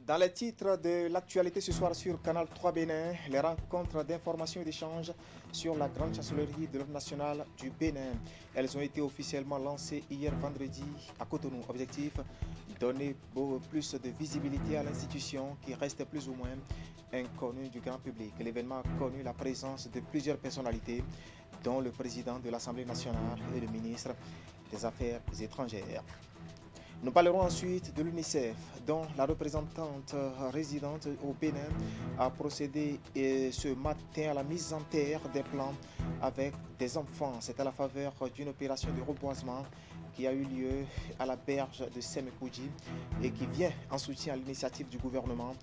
Dans les titres de l'actualité ce soir sur Canal 3 Bénin, les rencontres d'information et d'échange sur la grande chancellerie de l'ordre national du Bénin. Elles ont été officiellement lancées hier vendredi à Cotonou. Objectif, donner plus de visibilité à l'institution qui reste plus ou moins inconnue du grand public. L'événement a connu la présence de plusieurs personnalités, dont le président de l'Assemblée nationale et le ministre des Affaires étrangères. Nous parlerons ensuite de l'UNICEF, dont la représentante résidente au Bénin a procédé ce matin à la mise en terre des plants avec des enfants. C'est à la faveur d'une opération de reboisement qui a eu lieu à la berge de Semekoudji et qui vient en soutien à l'initiative du gouvernement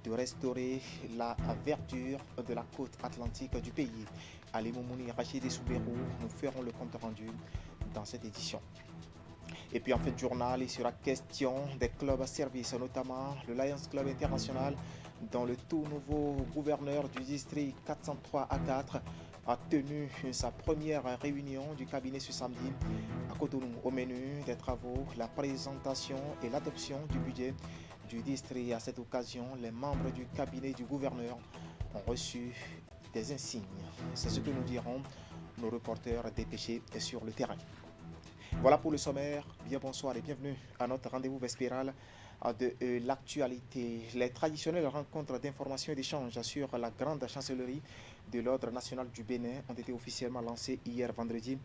de restaurer la verdure de la côte atlantique du pays. Ali Moumouni, Rachid Souberou, nous ferons le compte rendu dans cette édition. Et puis en fin de journal, il sera question des clubs à service, notamment le Lions Club International, dont le tout nouveau gouverneur du district 403 A4 a tenu sa première réunion du cabinet ce samedi à Cotonou. Au menu des travaux, la présentation et l'adoption du budget du district. À cette occasion, les membres du cabinet du gouverneur ont reçu des insignes. C'est ce que nous dirons nos reporters dépêchés sur le terrain. Voilà pour le sommaire. Bien bonsoir et bienvenue à notre rendez-vous vespéral de l'actualité. Les traditionnelles rencontres d'information et d'échange sur la grande chancellerie de l'ordre national du Bénin ont été officiellement lancées hier vendredi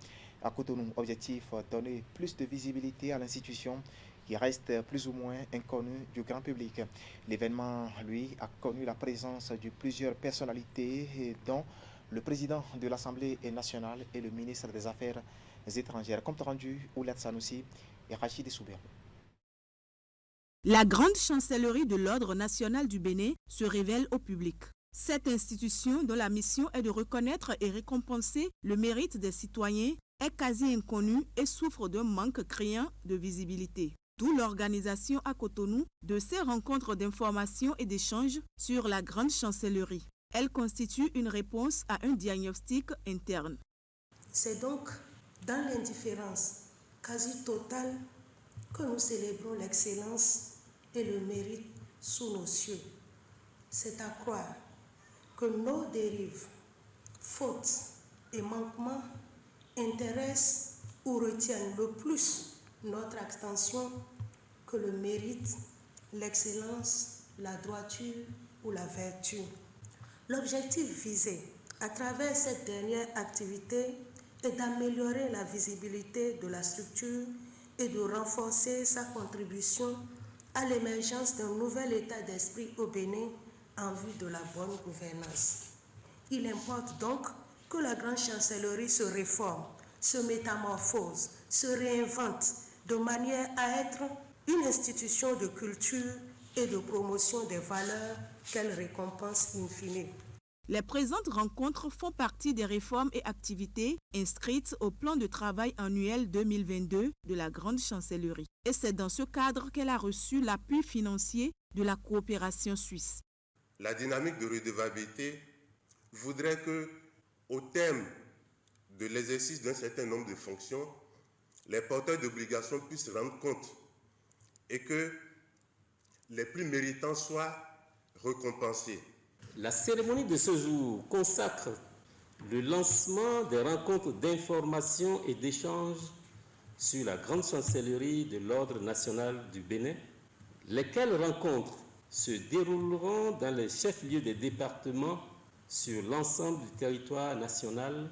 à Cotonou. Objectif, donner plus de visibilité à l'institution qui reste plus ou moins inconnue du grand public. L'événement, lui, a connu la présence de plusieurs personnalités, dont le président de l'Assemblée nationale et le ministre des Affaires étrangères. Compte rendu, Oulet Sanoussi et Rachid Souberou. La grande chancellerie de l'ordre national du Bénin se révèle au public. Cette institution, dont la mission est de reconnaître et récompenser le mérite des citoyens, est quasi inconnue et souffre d'un manque criant de visibilité. D'où l'organisation à Cotonou de ces rencontres d'information et d'échange sur la grande chancellerie. Elle constitue une réponse à un diagnostic interne. C'est donc dans l'indifférence quasi totale que nous célébrons l'excellence et le mérite sous nos cieux. C'est à croire que nos dérives, fautes et manquements intéressent ou retiennent le plus notre attention que le mérite, l'excellence, la droiture ou la vertu. L'objectif visé à travers cette dernière activité est d'améliorer la visibilité de la structure et de renforcer sa contribution à l'émergence d'un nouvel état d'esprit au Bénin en vue de la bonne gouvernance. Il importe donc que la grande chancellerie se réforme, se métamorphose, se réinvente de manière à être une institution de culture et de promotion des valeurs qu'elle récompense in fine. Les présentes rencontres font partie des réformes et activités inscrites au plan de travail annuel 2022 de la grande chancellerie. Et c'est dans ce cadre qu'elle a reçu l'appui financier de la coopération suisse. La dynamique de redevabilité voudrait que, au terme de l'exercice d'un certain nombre de fonctions, les porteurs d'obligations puissent se rendre compte et que les plus méritants soient récompensés. La cérémonie de ce jour consacre le lancement des rencontres d'information et d'échange sur la grande chancellerie de l'ordre national du Bénin, lesquelles rencontres se dérouleront dans les chefs-lieux des départements sur l'ensemble du territoire national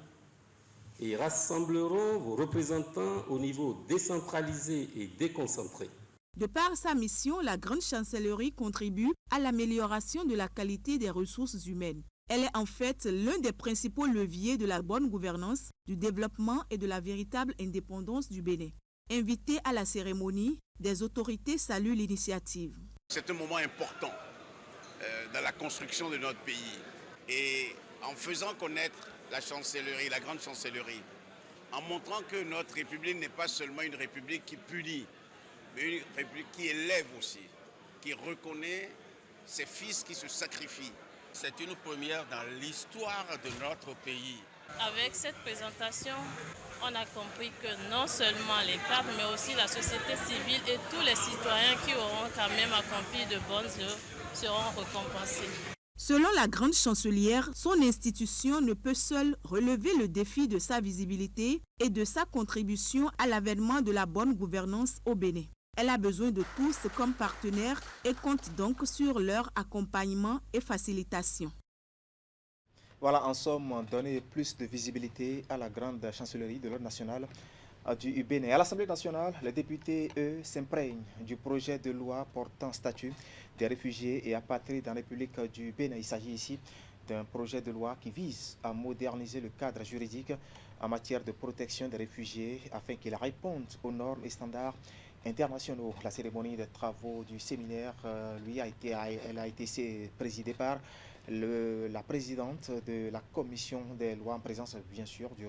et rassembleront vos représentants au niveau décentralisé et déconcentré. De par sa mission, la grande chancellerie contribue à l'amélioration de la qualité des ressources humaines. Elle est en fait l'un des principaux leviers de la bonne gouvernance, du développement et de la véritable indépendance du Bénin. Invités à la cérémonie, des autorités saluent l'initiative. C'est un moment important dans la construction de notre pays. Et en faisant connaître la chancellerie, la grande chancellerie, en montrant que notre République n'est pas seulement une République qui punit, mais une République qui élève aussi, qui reconnaît ses fils qui se sacrifient. C'est une première dans l'histoire de notre pays. Avec cette présentation, on a compris que non seulement les papes, mais aussi la société civile et tous les citoyens qui auront quand même accompli de bonnes œuvres seront récompensés. Selon la grande chancelière, son institution ne peut seule relever le défi de sa visibilité et de sa contribution à l'avènement de la bonne gouvernance au Bénin. Elle a besoin de tous comme partenaires et compte donc sur leur accompagnement et facilitation. Voilà, en somme, donner plus de visibilité à la grande chancellerie de l'ordre national du Bénin. À l'Assemblée nationale, les députés, eux, s'imprègnent du projet de loi portant statut des réfugiés et apatrides dans la République du Bénin. Il s'agit ici d'un projet de loi qui vise à moderniser le cadre juridique en matière de protection des réfugiés afin qu'ils répondent aux normes et standards internationaux. La cérémonie des travaux du séminaire, elle a été présidée par la présidente de la commission des lois en présence, bien sûr, de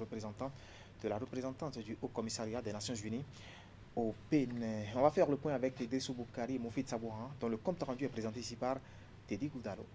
la représentante du Haut Commissariat des Nations Unies au Bénin. On va faire le point avec Dessou Boukari et Moufid Sabouhan, dont le compte rendu est présenté ici par Teddy Goudalo.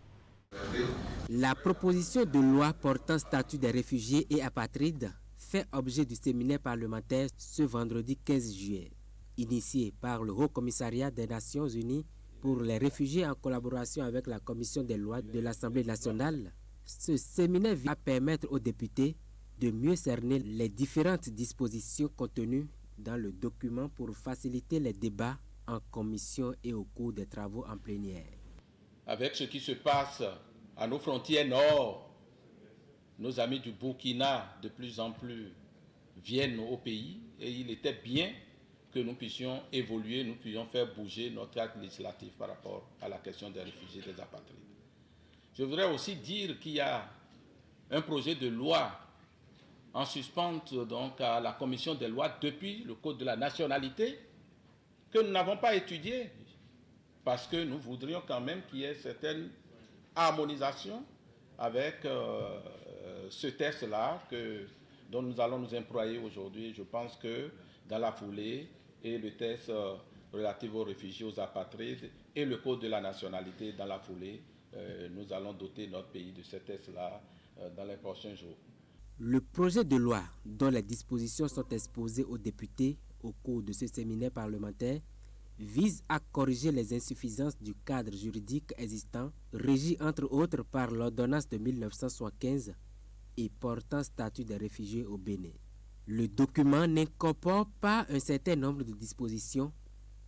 La proposition de loi portant statut des réfugiés et apatrides fait objet du séminaire parlementaire ce vendredi 15 juillet. Initié par le Haut Commissariat des Nations Unies pour les réfugiés en collaboration avec la Commission des lois de l'Assemblée nationale, ce séminaire vise à permettre aux députés de mieux cerner les différentes dispositions contenues dans le document pour faciliter les débats en commission et au cours des travaux en plénière. Avec ce qui se passe à nos frontières nord, nos amis du Burkina de plus en plus viennent au pays et il était bien que nous puissions évoluer, nous puissions faire bouger notre acte législatif par rapport à la question des réfugiés et des apatrides. Je voudrais aussi dire qu'il y a un projet de loi en suspens donc à la commission des lois depuis le code de la nationalité que nous n'avons pas étudié parce que nous voudrions quand même qu'il y ait certaine harmonisation avec ce texte-là dont nous allons nous employer aujourd'hui. Je pense que dans la foulée, et le texte relatif aux réfugiés, aux apatrides et le code de la nationalité dans la foulée, nous allons doter notre pays de ce texte-là dans les prochains jours. Le projet de loi dont les dispositions sont exposées aux députés au cours de ce séminaire parlementaire vise à corriger les insuffisances du cadre juridique existant, régi entre autres par l'ordonnance de 1975 et portant statut des réfugiés au Bénin. Le document n'incorpore pas un certain nombre de dispositions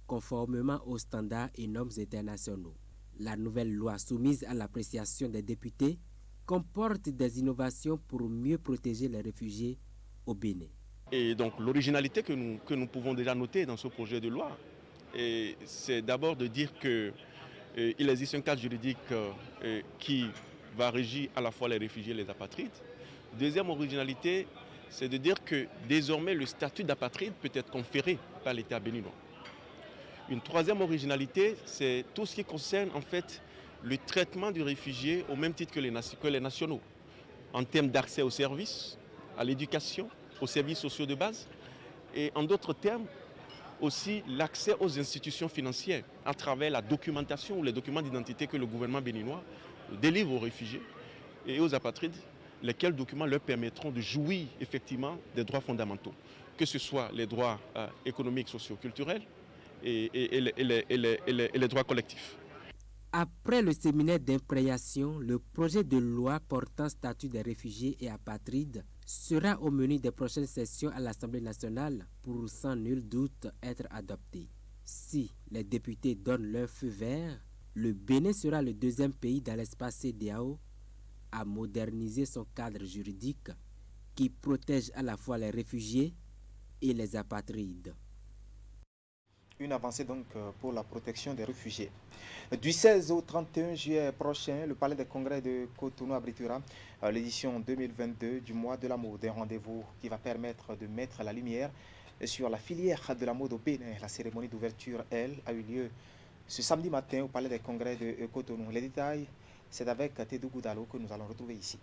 conformément aux standards et normes internationaux. La nouvelle loi soumise à l'appréciation des députés comporte des innovations pour mieux protéger les réfugiés au Bénin. Et donc l'originalité que nous pouvons déjà noter dans ce projet de loi, c'est d'abord de dire qu'il existe un cadre juridique qui va régir à la fois les réfugiés et les apatrides. Deuxième originalité, c'est de dire que désormais le statut d'apatride peut être conféré par l'État béninois. Une troisième originalité, c'est tout ce qui concerne en fait le traitement du réfugié au même titre que les nationaux, en termes d'accès aux services, à l'éducation, aux services sociaux de base, et en d'autres termes, aussi l'accès aux institutions financières à travers la documentation ou les documents d'identité que le gouvernement béninois délivre aux réfugiés et aux apatrides, lesquels documents leur permettront de jouir effectivement des droits fondamentaux, que ce soit les droits économiques, sociaux, culturels et les droits collectifs. Après le séminaire d'imprégnation, le projet de loi portant statut des réfugiés et apatrides sera au menu des prochaines sessions à l'Assemblée nationale pour sans nul doute être adopté. Si les députés donnent leur feu vert, le Bénin sera le deuxième pays dans l'espace CEDEAO à moderniser son cadre juridique qui protège à la fois les réfugiés et les apatrides. Une avancée donc pour la protection des réfugiés. Du 16 au 31 juillet prochain, le Palais des Congrès de Cotonou abritera l'édition 2022 du mois de la mode. Un rendez-vous qui va permettre de mettre la lumière sur la filière de la mode au Bénin. La cérémonie d'ouverture, elle, a eu lieu ce samedi matin au Palais des Congrès de Cotonou. Les détails, c'est avec Teddy Goudalo que nous allons retrouver ici.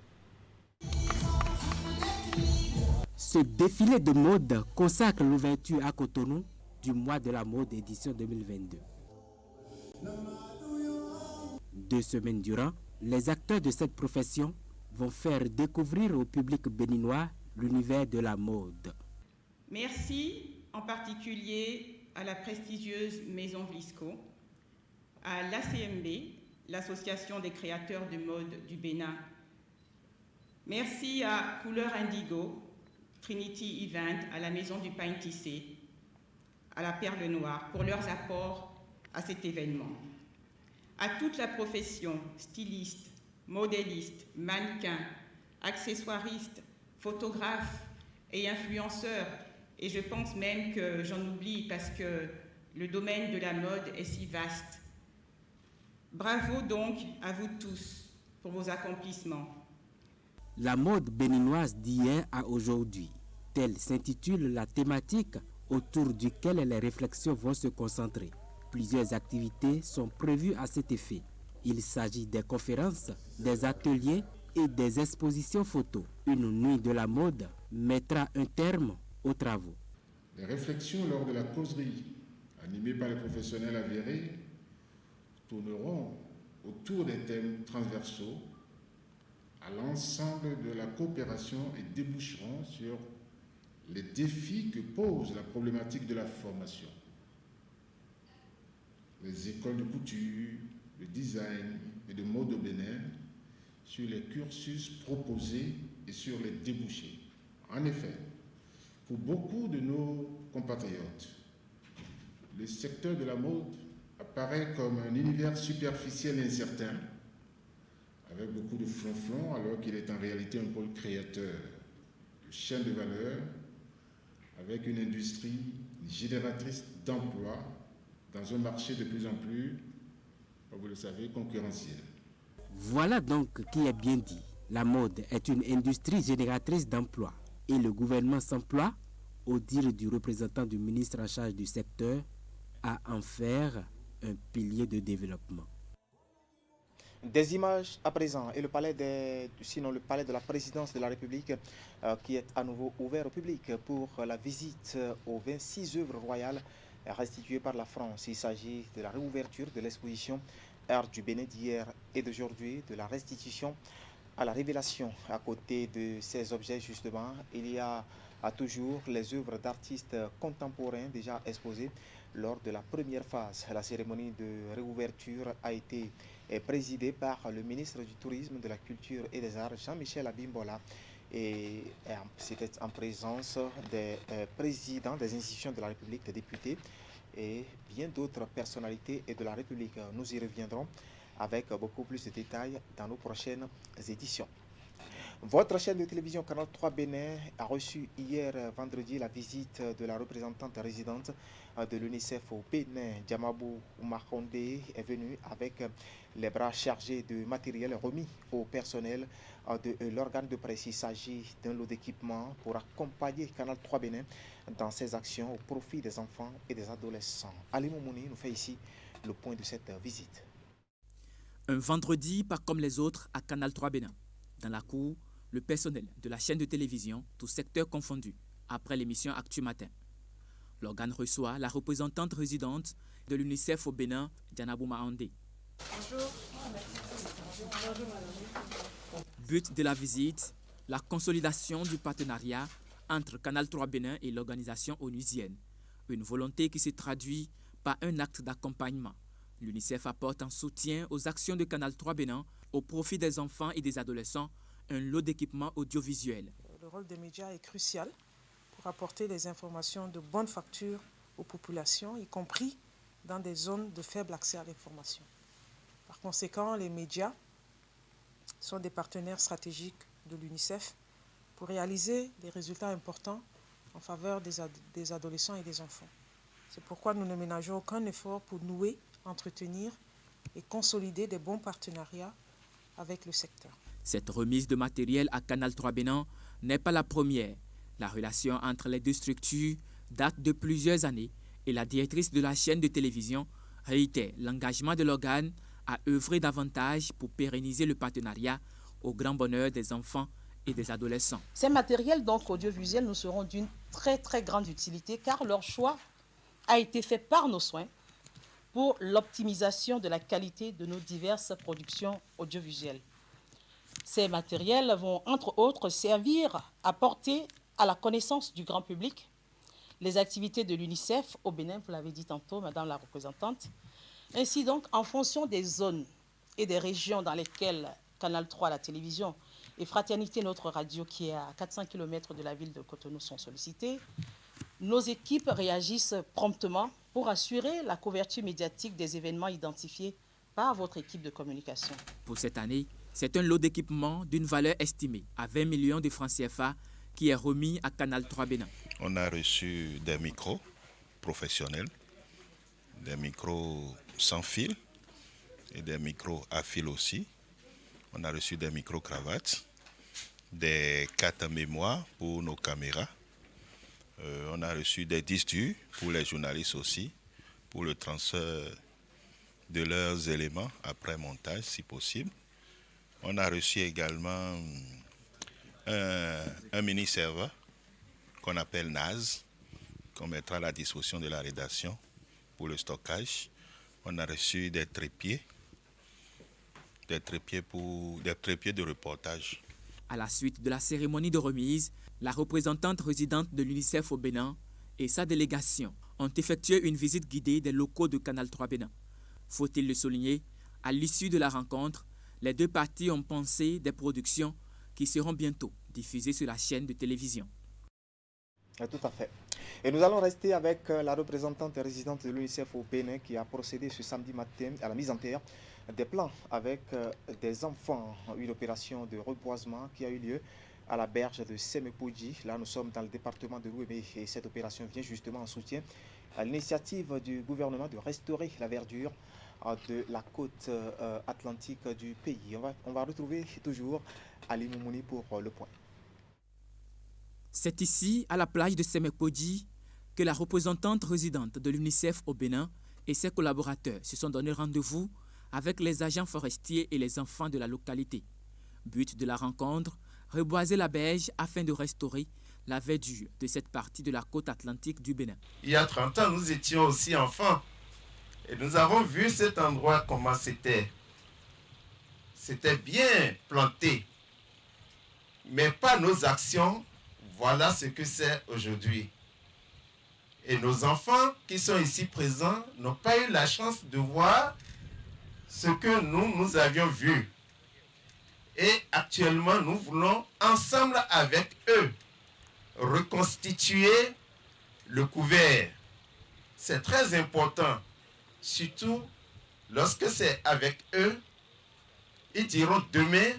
Ce défilé de mode consacre l'ouverture à Cotonou du mois de la mode édition 2022. 2 semaines durant, les acteurs de cette profession vont faire découvrir au public béninois l'univers de la mode. Merci en particulier à la prestigieuse Maison Vlisco, à l'ACMB l'Association des créateurs de mode du Bénin. Merci à Couleur Indigo, Trinity Event, à la Maison du Pain Tissé, à la Perle Noire, pour leurs apports à cet événement. À toute la profession, stylistes, modélistes, mannequins, accessoiristes, photographes et influenceurs, et je pense même que j'en oublie parce que le domaine de la mode est si vaste. Bravo donc à vous tous pour vos accomplissements. La mode béninoise d'hier à aujourd'hui, telle s'intitule la thématique autour duquel les réflexions vont se concentrer. Plusieurs activités sont prévues à cet effet. Il s'agit des conférences, des ateliers et des expositions photos. Une nuit de la mode mettra un terme aux travaux. Les réflexions lors de la causerie, animées par les professionnels avérés, tourneront autour des thèmes transversaux à l'ensemble de la coopération et déboucheront sur les défis que pose la problématique de la formation. Les écoles de couture, de design et de mode au Bénin, sur les cursus proposés et sur les débouchés. En effet, pour beaucoup de nos compatriotes, le secteur de la mode apparaît comme un univers superficiel et incertain, avec beaucoup de flonflons, alors qu'il est en réalité un pôle créateur de chaîne de valeur, avec une industrie génératrice d'emplois dans un marché de plus en plus, comme vous le savez, concurrentiel. Voilà donc qui est bien dit. La mode est une industrie génératrice d'emplois et le gouvernement s'emploie, au dire du représentant du ministre en charge du secteur, à en faire un pilier de développement. Des images à présent et le palais de la présidence de la République qui est à nouveau ouvert au public pour la visite aux 26 œuvres royales restituées par la France. Il s'agit de la réouverture de l'exposition Art du Bénin d'hier et d'aujourd'hui, de la restitution à la révélation. À côté de ces objets, justement, il y a toujours les œuvres d'artistes contemporains déjà exposées lors de la première phase. La cérémonie de réouverture a été présidée par le ministre du Tourisme, de la Culture et des Arts, Jean-Michel Abimbola. Et c'était en présence des présidents des institutions de la République, des députés et bien d'autres personnalités de la République. Nous y reviendrons avec beaucoup plus de détails dans nos prochaines éditions. Votre chaîne de télévision Canal 3 Bénin a reçu hier vendredi la visite de la représentante résidente de l'UNICEF au Bénin. Djamabou Makonde est venue avec les bras chargés de matériel remis au personnel de l'organe de presse. Il s'agit d'un lot d'équipements pour accompagner Canal 3 Bénin dans ses actions au profit des enfants et des adolescents. Ali Moumouni nous fait ici le point de cette visite. Un vendredi pas comme les autres à Canal 3 Bénin. Dans la cour, le personnel de la chaîne de télévision, tous secteurs confondus, après l'émission Actu Matin. L'organe reçoit la représentante résidente de l'UNICEF au Bénin, Djamabou Makonde. Bonjour. But de la visite, la consolidation du partenariat entre Canal 3 Bénin et l'organisation onusienne. Une volonté qui se traduit par un acte d'accompagnement. L'UNICEF apporte un soutien aux actions de Canal 3 Bénin au profit des enfants et des adolescents, un lot d'équipements audiovisuels. Le rôle des médias est crucial pour apporter des informations de bonne facture aux populations, y compris dans des zones de faible accès à l'information. Par conséquent, les médias sont des partenaires stratégiques de l'UNICEF pour réaliser des résultats importants en faveur des adolescents et des enfants. C'est pourquoi nous ne ménageons aucun effort pour nouer, entretenir et consolider des bons partenariats avec le secteur. Cette remise de matériel à Canal 3 Bénin n'est pas la première. La relation entre les deux structures date de plusieurs années et la directrice de la chaîne de télévision réitère l'engagement de l'organe à œuvrer davantage pour pérenniser le partenariat au grand bonheur des enfants et des adolescents. Ces matériels donc audiovisuels nous seront d'une très grande utilité car leur choix a été fait par nos soins pour l'optimisation de la qualité de nos diverses productions audiovisuelles. Ces matériels vont, entre autres, servir à porter à la connaissance du grand public les activités de l'UNICEF au Bénin, vous l'avez dit tantôt, Madame la représentante. Ainsi donc, en fonction des zones et des régions dans lesquelles Canal 3, la télévision, et Fraternité, notre radio, qui est à 400 km de la ville de Cotonou, sont sollicités, nos équipes réagissent promptement pour assurer la couverture médiatique des événements identifiés par votre équipe de communication. Pour cette année, c'est un lot d'équipement d'une valeur estimée à 20 millions de francs CFA qui est remis à Canal 3 Bénin. On a reçu des micros professionnels, des micros sans fil et des micros à fil aussi. On a reçu des micro-cravates, des cartes mémoire pour nos caméras. On a reçu des disques durs pour les journalistes aussi, pour le transfert de leurs éléments après montage si possible. On a reçu également un mini-serveur qu'on appelle NAS, qu'on mettra à la disposition de la rédaction pour le stockage. On a reçu des trépieds de reportage. À la suite de la cérémonie de remise, la représentante résidente de l'UNICEF au Bénin et sa délégation ont effectué une visite guidée des locaux de Canal 3 Bénin. Faut-il le souligner, à l'issue de la rencontre, les deux parties ont pensé des productions qui seront bientôt diffusées sur la chaîne de télévision. Tout à fait. Et nous allons rester avec la représentante résidente de l'UNICEF au Bénin qui a procédé ce samedi matin à la mise en terre des plans avec des enfants. Une opération de reboisement qui a eu lieu à la berge de Semepoji. Là, nous sommes dans le département de l'Ouémé et cette opération vient justement en soutien à l'initiative du gouvernement de restaurer la verdure de la côte atlantique du pays. On va retrouver toujours Ali Moumouni pour le point. C'est ici, à la plage de Semepoji, que la représentante résidente de l'UNICEF au Bénin et ses collaborateurs se sont donné rendez-vous avec les agents forestiers et les enfants de la localité. But de la rencontre, reboiser la berge afin de restaurer la verdure de cette partie de la côte atlantique du Bénin. Il y a 30 ans, nous étions aussi enfants et nous avons vu cet endroit comment c'était. C'était bien planté, mais par nos actions, voilà ce que c'est aujourd'hui. Et nos enfants qui sont ici présents n'ont pas eu la chance de voir ce que nous avions vu. Et actuellement, nous voulons, ensemble avec eux, reconstituer le couvert. C'est très important, surtout lorsque c'est avec eux, ils diront demain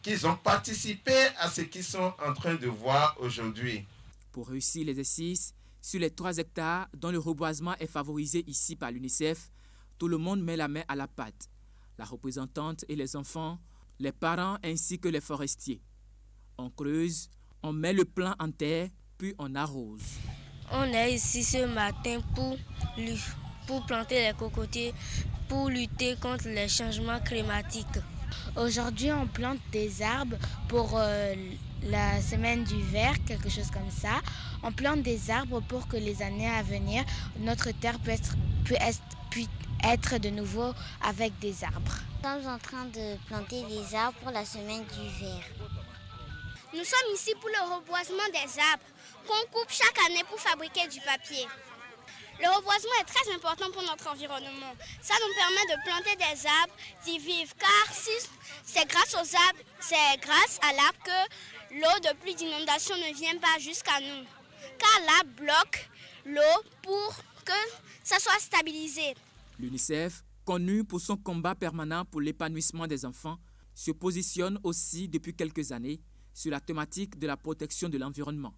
qu'ils ont participé à ce qu'ils sont en train de voir aujourd'hui. Pour réussir l'exercice, sur les 3 hectares dont le reboisement est favorisé ici par l'UNICEF, tout le monde met la main à la pâte. La représentante et les enfants, les parents ainsi que les forestiers. On creuse, on met le plan en terre, puis on arrose. On est ici ce matin pour planter les cocotiers, pour lutter contre les changements climatiques. Aujourd'hui, on plante des arbres pour la semaine du vert, quelque chose comme ça. On plante des arbres pour que les années à venir, notre terre puisse être de nouveau avec des arbres. Nous sommes en train de planter des arbres pour la semaine du vert. Nous sommes ici pour le reboisement des arbres qu'on coupe chaque année pour fabriquer du papier. Le reboisement est très important pour notre environnement. Ça nous permet de planter des arbres, d'y vivre. Car si c'est grâce aux arbres, c'est grâce à l'arbre que l'eau de pluie d'inondation ne vient pas jusqu'à nous. Car l'arbre bloque l'eau pour que ça soit stabilisé. L'UNICEF, connu pour son combat permanent pour l'épanouissement des enfants, se positionne aussi depuis quelques années sur la thématique de la protection de l'environnement.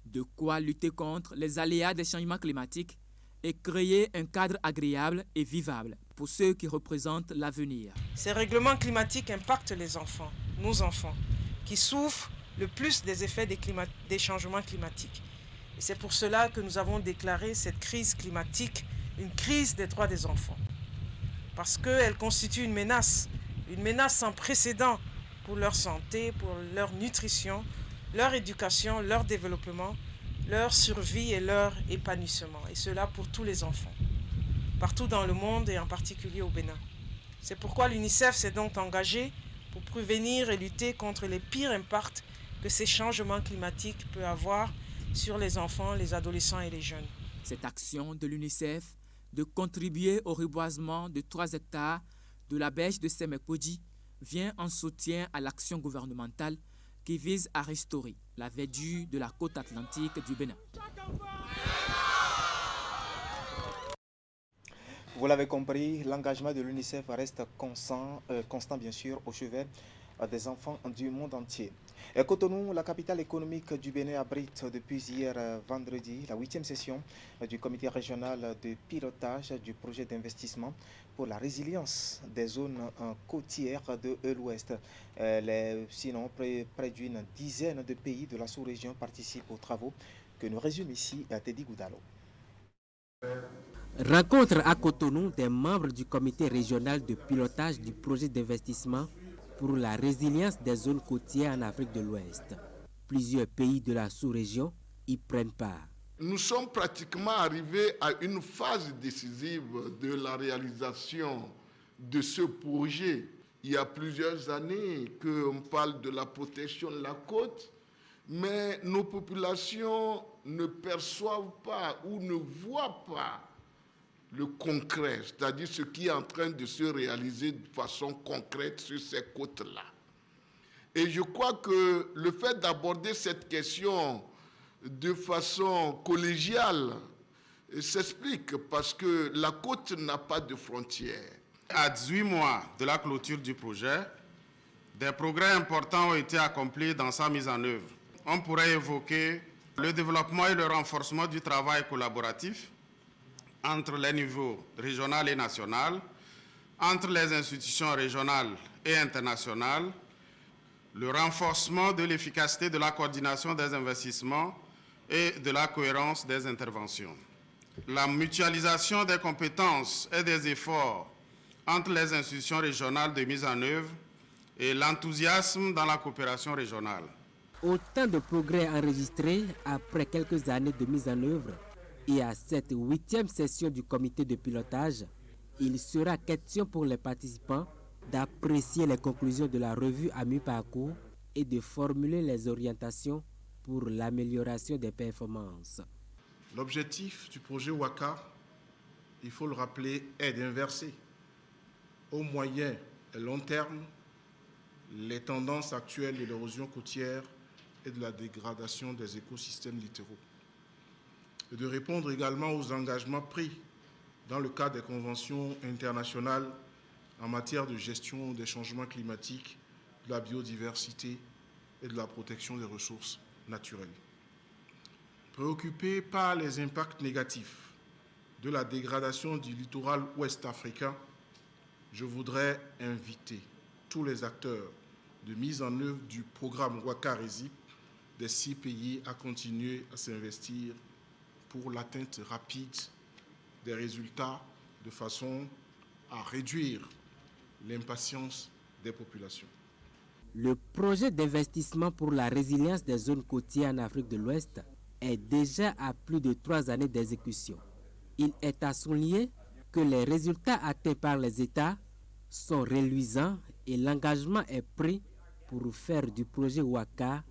De quoi lutter contre les aléas des changements climatiques et créer un cadre agréable et vivable pour ceux qui représentent l'avenir. Ces règlements climatiques impactent les enfants, nos enfants, qui souffrent le plus des effets des changements climatiques. Et c'est pour cela que nous avons déclaré cette crise climatique une crise des droits des enfants. Parce qu'elle constitue une menace sans précédent pour leur santé, pour leur nutrition, leur éducation, leur développement, leur survie et leur épanouissement. Et cela pour tous les enfants, partout dans le monde et en particulier au Bénin. C'est pourquoi l'UNICEF s'est donc engagée pour prévenir et lutter contre les pires impacts que ces changements climatiques peuvent avoir sur les enfants, les adolescents et les jeunes. Cette action de l'UNICEF de contribuer au reboisement de 3 hectares de la berge de Sémekodi vient en soutien à l'action gouvernementale qui vise à restaurer la verdure de la côte atlantique du Bénin. Vous l'avez compris, l'engagement de l'UNICEF reste constant bien sûr, au chevet des enfants du monde entier. Cotonou, la capitale économique du Bénin, abrite depuis hier vendredi la 8e session du comité régional de pilotage du projet d'investissement pour la résilience des zones côtières de l'Ouest. Sinon, près d'une dizaine de pays de la sous-région participent aux travaux que nous résume ici Teddy Goudalo. Rencontre à Cotonou des membres du comité régional de pilotage du projet d'investissement pour la résilience des zones côtières en Afrique de l'Ouest. Plusieurs pays de la sous-région y prennent part. Nous sommes pratiquement arrivés à une phase décisive de la réalisation de ce projet. Il y a plusieurs années qu'on parle de la protection de la côte, mais nos populations ne perçoivent pas ou ne voient pas le concret, c'est-à-dire ce qui est en train de se réaliser de façon concrète sur ces côtes-là. Et je crois que le fait d'aborder cette question de façon collégiale s'explique parce que la côte n'a pas de frontières. À 18 mois de la clôture du projet, des progrès importants ont été accomplis dans sa mise en œuvre. On pourrait évoquer le développement et le renforcement du travail collaboratif entre les niveaux régional et national, entre les institutions régionales et internationales, le renforcement de l'efficacité de la coordination des investissements et de la cohérence des interventions, la mutualisation des compétences et des efforts entre les institutions régionales de mise en œuvre et l'enthousiasme dans la coopération régionale. Autant de progrès enregistrés après quelques années de mise en œuvre. Et à cette 8e session du comité de pilotage, il sera question pour les participants d'apprécier les conclusions de la revue à mi-parcours et de formuler les orientations pour l'amélioration des performances. L'objectif du projet WACA, il faut le rappeler, est d'inverser au moyen et long terme les tendances actuelles de l'érosion côtière et de la dégradation des écosystèmes littoraux, et de répondre également aux engagements pris dans le cadre des conventions internationales en matière de gestion des changements climatiques, de la biodiversité et de la protection des ressources naturelles. Préoccupé par les impacts négatifs de la dégradation du littoral ouest africain, je voudrais inviter tous les acteurs de mise en œuvre du programme WACA-RESIP des 6 pays à continuer à s'investir pour l'atteinte rapide des résultats de façon à réduire l'impatience des populations. Le projet d'investissement pour la résilience des zones côtières en Afrique de l'Ouest est déjà à plus de 3 années d'exécution. Il est à souligner que les résultats atteints par les États sont reluisants et l'engagement est pris pour faire du projet WACA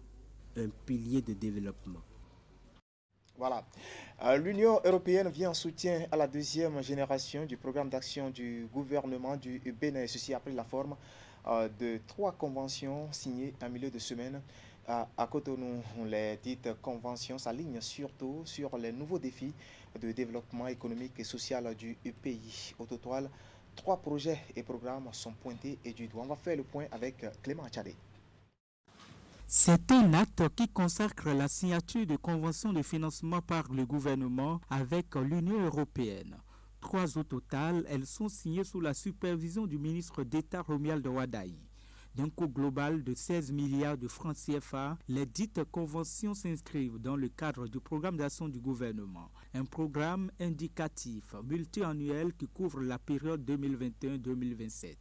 un pilier de développement. Voilà. L'Union européenne vient en soutien à la 2e génération du programme d'action du gouvernement du Bénin, ceci a pris la forme de 3 conventions signées en milieu de semaine à Cotonou. Les dites conventions s'alignent surtout sur les nouveaux défis de développement économique et social du pays. Au total, 3 projets et programmes sont pointés et du doigt. On va faire le point avec Clément Tchadé. C'est un acte qui consacre la signature de conventions de financement par le gouvernement avec l'Union européenne. 3 au total, elles sont signées sous la supervision du ministre d'État Romuald Wadaï. D'un coût global de 16 milliards de francs CFA, les dites conventions s'inscrivent dans le cadre du programme d'action du gouvernement, un programme indicatif multi-annuel qui couvre la période 2021-2027.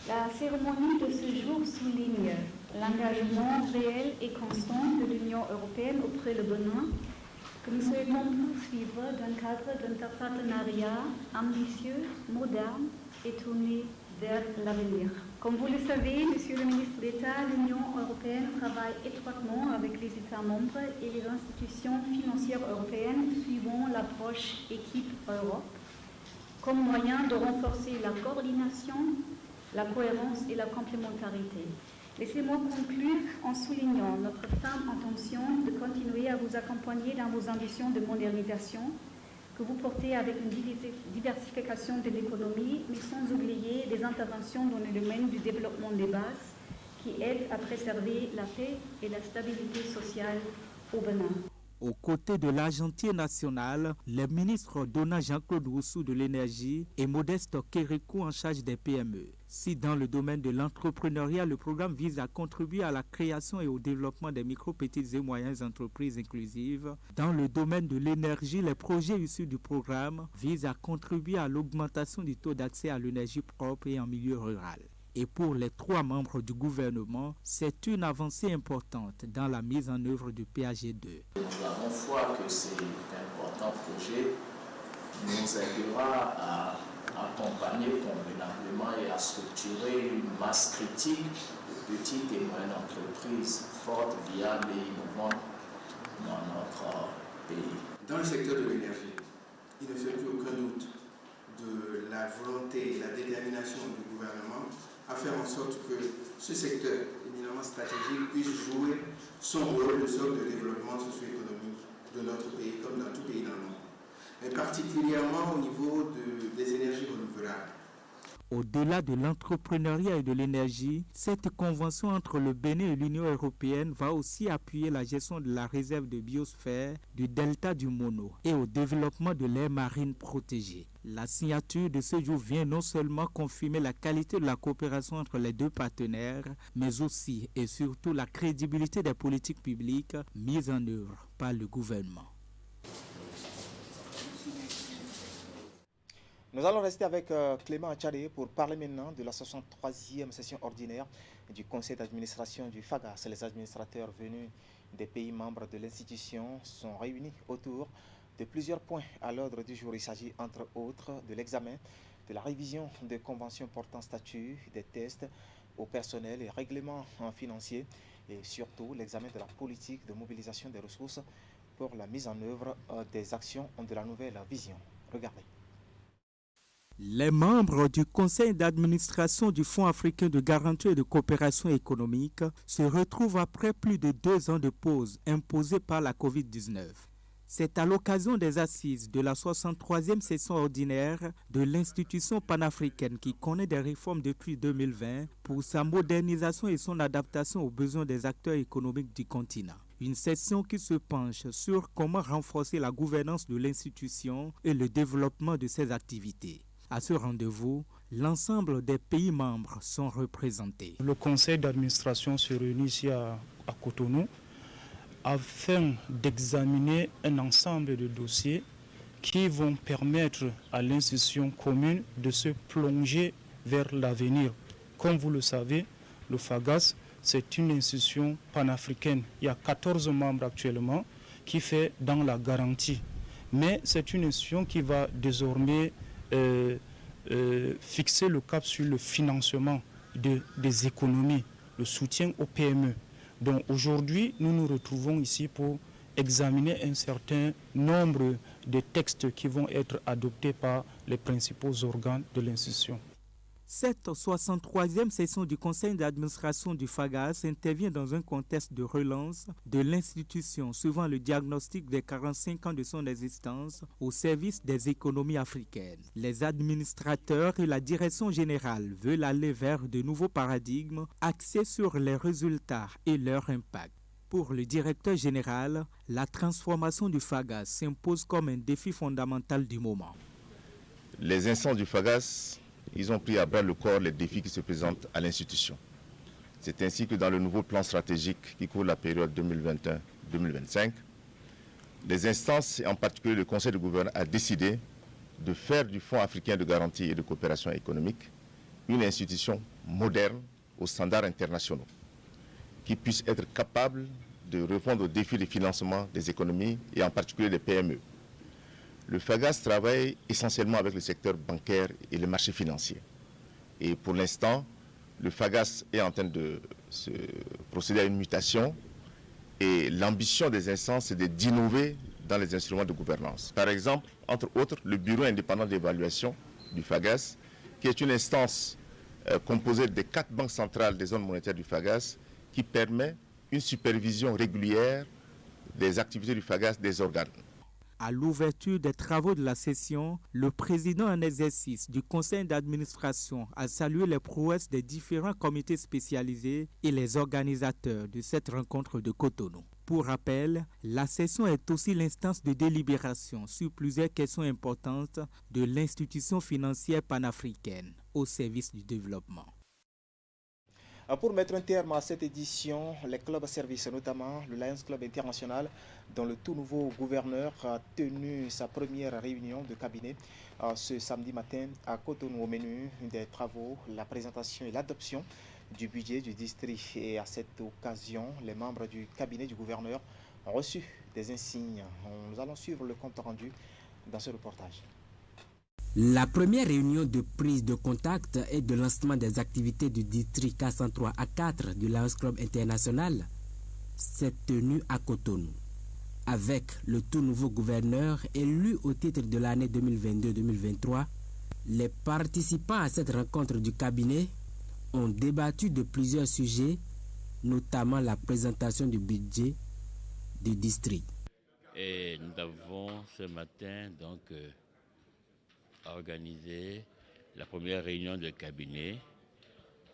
La cérémonie de ce jour souligne l'engagement réel et constant de l'Union européenne auprès du Bénin, que nous souhaitons poursuivre dans le cadre d'un partenariat ambitieux, moderne et tourné vers l'avenir. Comme vous le savez, Monsieur le ministre d'État, l'Union européenne travaille étroitement avec les États membres et les institutions financières européennes suivant l'approche Équipe Europe, comme moyen de renforcer la coordination la cohérence et la complémentarité. Laissez-moi conclure en soulignant notre ferme intention de continuer à vous accompagner dans vos ambitions de modernisation que vous portez avec une diversification de l'économie, mais sans oublier des interventions dans le domaine du développement des bases qui aident à préserver la paix et la stabilité sociale au Bénin. Aux côtés de l'Argentier national, les ministres Dona Jean-Claude Roussou de l'énergie et Modeste Kérékou en charge des PME. Si dans le domaine de l'entrepreneuriat, le programme vise à contribuer à la création et au développement des micro, petites et moyennes entreprises inclusives, dans le domaine de l'énergie, les projets issus du programme visent à contribuer à l'augmentation du taux d'accès à l'énergie propre et en milieu rural. Et pour les 3 membres du gouvernement, c'est une avancée importante dans la mise en œuvre du PAG2. Nous avons foi que cet important projet nous aidera à accompagner convenablement et à structurer une masse critique de petites et moyennes entreprises fortes, viables et innovantes dans notre pays. Dans le secteur de l'énergie, il ne fait plus aucun doute de la volonté et la détermination du gouvernement à faire en sorte que ce secteur éminemment stratégique puisse jouer son rôle de socle de développement socio-économique de notre pays, comme dans tout pays dans le monde, mais particulièrement au niveau des énergies renouvelables. Au-delà de l'entrepreneuriat et de l'énergie, cette convention entre le Bénin et l'Union européenne va aussi appuyer la gestion de la réserve de biosphère du delta du Mono et au développement de l'aire marine protégée. La signature de ce jour vient non seulement confirmer la qualité de la coopération entre les 2 partenaires, mais aussi et surtout la crédibilité des politiques publiques mises en œuvre par le gouvernement. Nous allons rester avec Clément Achadé pour parler maintenant de la 63e session ordinaire du conseil d'administration du FAGAS. Les administrateurs venus des pays membres de l'institution sont réunis autour de plusieurs points à l'ordre du jour. Il s'agit entre autres de l'examen de la révision des conventions portant statut, des tests au personnel et règlements financiers et surtout l'examen de la politique de mobilisation des ressources pour la mise en œuvre des actions de la nouvelle vision. Regardez. Les membres du conseil d'administration du Fonds africain de garantie et de coopération économique se retrouvent après plus de 2 ans de pause imposée par la Covid-19. C'est à l'occasion des assises de la 63e session ordinaire de l'institution panafricaine qui connaît des réformes depuis 2020 pour sa modernisation et son adaptation aux besoins des acteurs économiques du continent. Une session qui se penche sur comment renforcer la gouvernance de l'institution et le développement de ses activités. À ce rendez-vous, l'ensemble des pays membres sont représentés. Le conseil d'administration se réunit ici à Cotonou afin d'examiner un ensemble de dossiers qui vont permettre à l'institution commune de se plonger vers l'avenir. Comme vous le savez, le FAGAS, c'est une institution panafricaine. Il y a 14 membres actuellement qui fait dans la garantie. Mais c'est une institution qui va désormais fixer le cap sur le financement des économies, le soutien aux PME. Donc aujourd'hui, nous nous retrouvons ici pour examiner un certain nombre de textes qui vont être adoptés par les principaux organes de l'institution. Cette 63e session du conseil d'administration du FAGAS intervient dans un contexte de relance de l'institution, suivant le diagnostic des 45 ans de son existence au service des économies africaines. Les administrateurs et la direction générale veulent aller vers de nouveaux paradigmes axés sur les résultats et leur impact. Pour le directeur général, la transformation du FAGAS s'impose comme un défi fondamental du moment. Les instances du FAGAS, ils ont pris à bras le corps les défis qui se présentent à l'institution. C'est ainsi que dans le nouveau plan stratégique qui couvre la période 2021-2025, les instances, et en particulier le Conseil de gouvernement, a décidé de faire du Fonds africain de garantie et de coopération économique une institution moderne aux standards internationaux, qui puisse être capable de répondre aux défis de financement des économies et en particulier des PME. Le FAGAS travaille essentiellement avec le secteur bancaire et les marchés financiers. Et pour l'instant, le FAGAS est en train de se procéder à une mutation et l'ambition des instances, c'est d'innover dans les instruments de gouvernance. Par exemple, entre autres, le Bureau indépendant d'évaluation du FAGAS, qui est une instance composé des 4 banques centrales des zones monétaires du FAGAS qui permet une supervision régulière des activités du FAGAS des organes. À l'ouverture des travaux de la session, le président en exercice du conseil d'administration a salué les prouesses des différents comités spécialisés et les organisateurs de cette rencontre de Cotonou. Pour rappel, la session est aussi l'instance de délibération sur plusieurs questions importantes de l'institution financière panafricaine au service du développement. Pour mettre un terme à cette édition, les clubs services, notamment le Lions Club International, dont le tout nouveau gouverneur a tenu sa première réunion de cabinet ce samedi matin à Cotonou. Au menu des travaux, la présentation et l'adoption du budget du district. Et à cette occasion, les membres du cabinet du gouverneur ont reçu des insignes. Nous allons suivre le compte rendu dans ce reportage. La première réunion de prise de contact et de lancement des activités du district K103A4 du Lions Club International s'est tenue à Cotonou. Avec le tout nouveau gouverneur élu au titre de l'année 2022-2023, les participants à cette rencontre du cabinet ont débattu de plusieurs sujets, notamment la présentation du budget du district. Et nous avons ce matin donc organisé la première réunion de cabinet,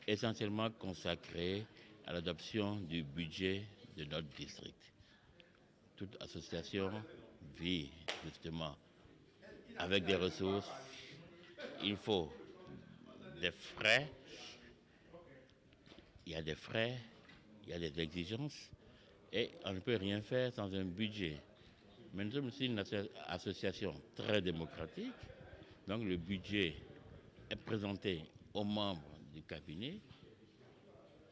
essentiellement consacrée à l'adoption du budget de notre district. Toute association vit justement avec des ressources. Il faut des frais. Il y a des frais, il y a des exigences et on ne peut rien faire sans un budget. Mais nous sommes aussi une association très démocratique. Donc le budget est présenté aux membres du cabinet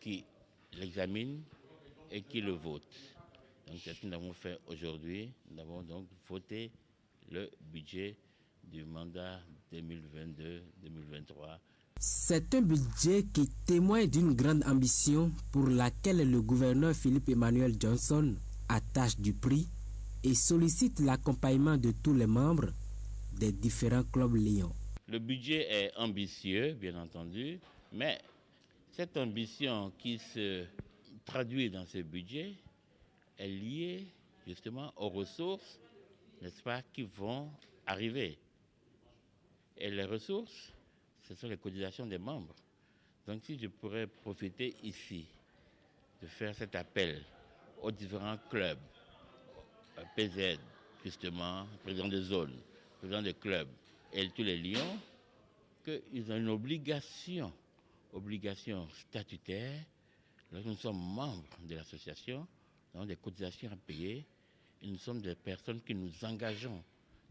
qui l'examinent et qui le votent. Donc c'est ce que nous avons fait aujourd'hui. Nous avons donc voté le budget du mandat 2022-2023. C'est un budget qui témoigne d'une grande ambition pour laquelle le gouverneur Philippe Emmanuel Johnson attache du prix et sollicite l'accompagnement de tous les membres des différents clubs Lions. Le budget est ambitieux, bien entendu, mais cette ambition qui se traduit dans ce budget est liée justement aux ressources, n'est-ce pas, qui vont arriver. Et les ressources, ce sont les cotisations des membres. Donc si je pourrais profiter ici de faire cet appel aux différents clubs, PZ, justement, président de zone, président des clubs et tous les Lions, qu'ils ont une obligation statutaire, lorsque nous sommes membres de l'association, nous avons des cotisations à payer, et nous sommes des personnes qui nous engageons.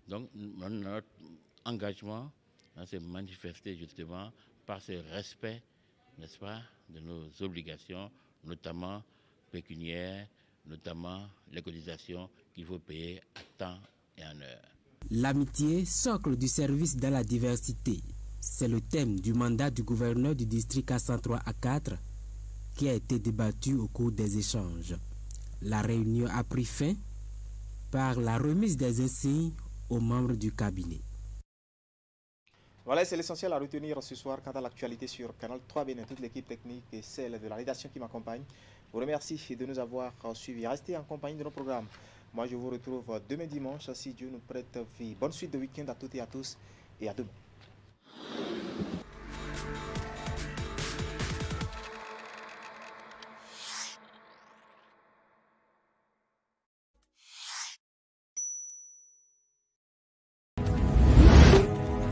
Donc notre engagement s'est manifesté justement par ce respect, n'est-ce pas, de nos obligations, notamment pécuniaires, notamment les cotisations qu'il faut payer à temps et en heure. L'amitié, socle du service dans la diversité, c'est le thème du mandat du gouverneur du district K103A4 qui a été débattu au cours des échanges. La réunion a pris fin par la remise des insignes aux membres du cabinet. Voilà, c'est l'essentiel à retenir ce soir quant à l'actualité sur Canal 3 Bénin. Toute l'équipe technique et celle de la rédaction qui m'accompagne vous remercie de nous avoir suivis. Restez en compagnie de nos programmes. Moi, je vous retrouve demain dimanche, si Dieu nous prête vie. Bonne suite de week-end à toutes et à tous et à demain.